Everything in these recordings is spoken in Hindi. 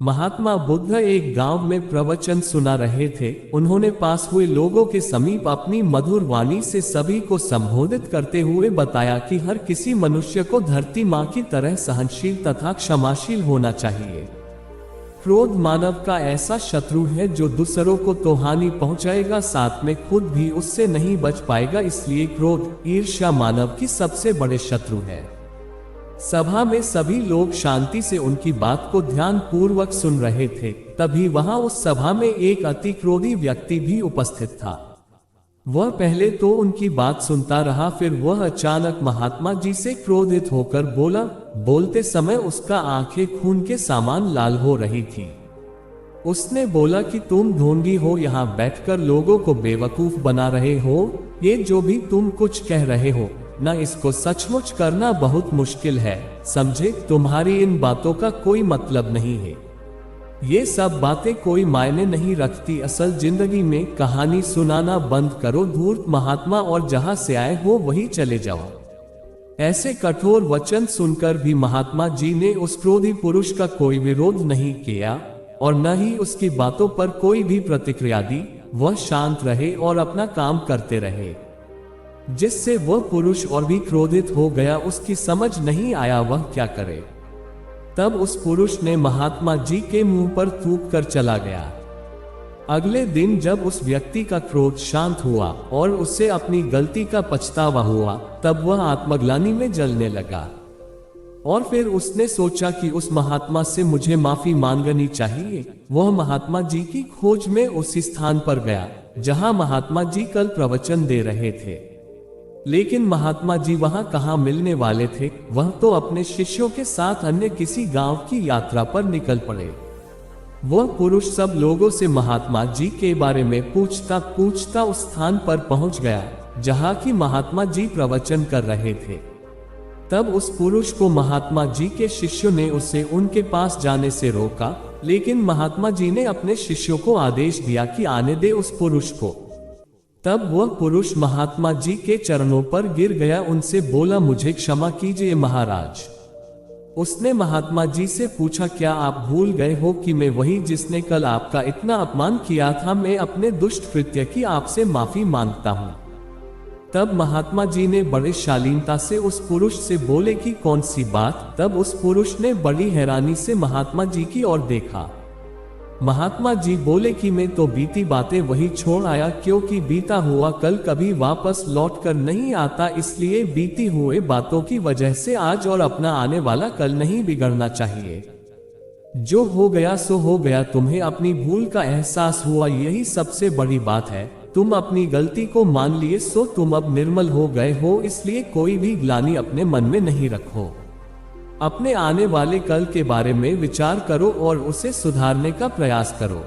महात्मा बुद्ध एक गांव में प्रवचन सुना रहे थे। उन्होंने पास हुए लोगों के समीप अपनी मधुर वाणी से सभी को संबोधित करते हुए बताया कि हर किसी मनुष्य को धरती माँ की तरह सहनशील तथा क्षमाशील होना चाहिए। क्रोध मानव का ऐसा शत्रु है जो दूसरों को तो हानि पहुंचाएगा, साथ में खुद भी उससे नहीं बच पाएगा। इसलिए क्रोध, ईर्ष्या मानव की सबसे बड़े शत्रु है। सभा में सभी लोग शांति से उनकी बात को ध्यान पूर्वक सुन रहे थे। तभी वहां उस सभा में एक अति क्रोधी व्यक्ति भी उपस्थित था। वह पहले तो उनकी बात सुनता रहा, फिर वह अचानक महात्मा जी से क्रोधित होकर बोला। बोलते समय उसका आंखें खून के समान लाल हो रही थी। उसने बोला कि तुम ढोंगी हो, यहाँ बैठकर लोगों को बेवकूफ बना रहे हो। ये जो भी तुम कुछ कह रहे हो ना, इसको सचमुच करना बहुत मुश्किल है, समझे। तुम्हारी इन बातों का कोई मतलब नहीं है। ये सब बातें कोई मायने नहीं रखती। असल जिंदगी में कहानी सुनाना बंद करो, धूर्त महात्मा, और जहां से आए हो वहीं चले जाओ। ऐसे कठोर वचन सुनकर भी महात्मा जी ने उस क्रोधी पुरुष का कोई विरोध नहीं किया और न ही उसकी बातों पर कोई भी प्रतिक्रिया दी। वह शांत रहे और अपना काम करते रहे, जिससे वह पुरुष और भी क्रोधित हो गया। उसकी समझ नहीं आया वह क्या करे। तब उस पुरुष ने महात्मा जी के मुंह पर थूक कर चला गया। अगले दिन जब उस व्यक्ति का क्रोध शांत हुआ और उसे अपनी गलती का पछतावा हुआ, तब वह आत्मग्लानि में जलने लगा। और फिर उसने सोचा कि उस महात्मा से मुझे माफी मांगनी चाहिए। वह महात्मा जी की खोज में उसी स्थान पर गया जहां महात्मा जी कल प्रवचन दे रहे थे। लेकिन महात्मा जी वहां कहाँ मिलने वाले थे। वह तो अपने शिष्यों के साथ अन्य किसी गांव की यात्रा पर निकल पड़े। वह पुरुष सब लोगों से महात्मा जी के बारे में पूछता पूछता उस स्थान पर पहुंच गया जहां की महात्मा जी प्रवचन कर रहे थे। तब उस पुरुष को महात्मा जी के शिष्यों ने उसे उनके पास जाने से रोका, लेकिन महात्मा जी ने अपने शिष्यों को आदेश दिया कि आने दे उस पुरुष को। तब वह पुरुष महात्मा जी के चरणों पर गिर गया, उनसे बोला, मुझे क्षमा कीजिए महाराज। उसने महात्मा जी से पूछा, क्या आप भूल गए हो कि मैं वही जिसने कल आपका इतना अपमान किया था। मैं अपने दुष्ट कृत्य की आपसे माफी मांगता हूँ। तब महात्मा जी ने बड़े शालीनता से उस पुरुष से बोले कि कौन सी बात। तब उस पुरुष ने बड़ी हैरानी से महात्मा जी की ओर देखा। महात्मा जी बोले कि मैं तो बीती बातें वही छोड़ आया, क्योंकि बीता हुआ कल कभी वापस लौट कर नहीं आता। इसलिए बीती हुए बातों की वजह से आज और अपना आने वाला कल नहीं बिगड़ना चाहिए। जो हो गया सो हो गया। तुम्हें अपनी भूल का एहसास हुआ, यही सबसे बड़ी बात है। तुम अपनी गलती को मान लिए, सो तुम अब निर्मल हो गए हो। इसलिए कोई भी ग्लानि अपने मन में नहीं रखो। अपने आने वाले कल के बारे में विचार करो और उसे सुधारने का प्रयास करो।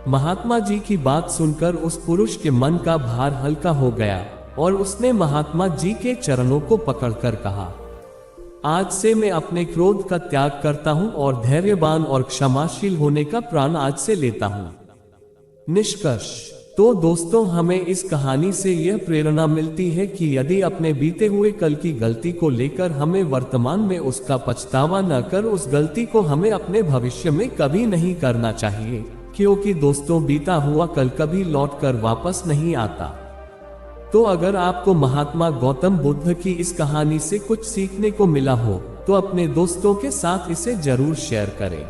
महात्मा जी की बात सुनकर उस पुरुष के मन का भार हल्का हो गया और उसने महात्मा जी के चरणों को पकड़कर कहा, आज से मैं अपने क्रोध का त्याग करता हूं और धैर्यवान और क्षमाशील होने का प्रण आज से लेता हूं। निष्कर्ष। तो दोस्तों, हमें इस कहानी से यह प्रेरणा मिलती है कि यदि अपने बीते हुए कल की गलती को लेकर हमें वर्तमान में उसका पछतावा न कर, उस गलती को हमें अपने भविष्य में कभी नहीं करना चाहिए। क्योंकि दोस्तों, बीता हुआ कल कभी लौट कर वापस नहीं आता। तो अगर आपको महात्मा गौतम बुद्ध की इस कहानी से कुछ सीखने को मिला हो तो अपने दोस्तों के साथ इसे जरूर शेयर करें।